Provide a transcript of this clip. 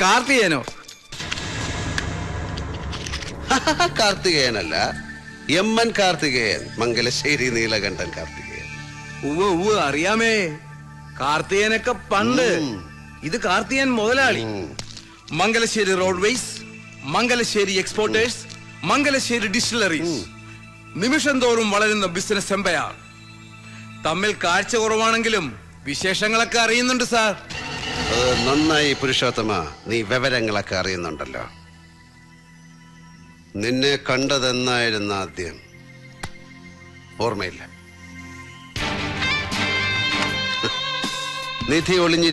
കാർത്തികേയനോ? കാർത്തികേയനല്ല, എമ്മൻ കാർത്തികേയൻ, മംഗലശ്ശേരി നീലകണ്ഠൻ കാർത്തികേയൻ. ഉവ്വ് അറിയാമേ. കാർത്തികേയനൊക്കെ പണ്ട്. ഇത് കാർത്തികേയൻ മുതലാളി. Mangalassery roadways, Mangalassery exporters, Mangalassery distilleries. നിമിഷം തോറും വളരുന്ന ബിസിനസ് എംപയർ. തമ്മിൽ കാഴ്ച കുറവാണെങ്കിലും വിശേഷങ്ങളൊക്കെ അറിയുന്നുണ്ട് സാർ. നന്നായി പുരുഷോത്തമ, നീ വിവരങ്ങളൊക്കെ അറിയുന്നുണ്ടല്ലോ. നിന്നെ കണ്ടതെന്നായിരുന്നു ആദ്യം? ഓർമ്മയില്ല. നിധി ഒളിഞ്ഞി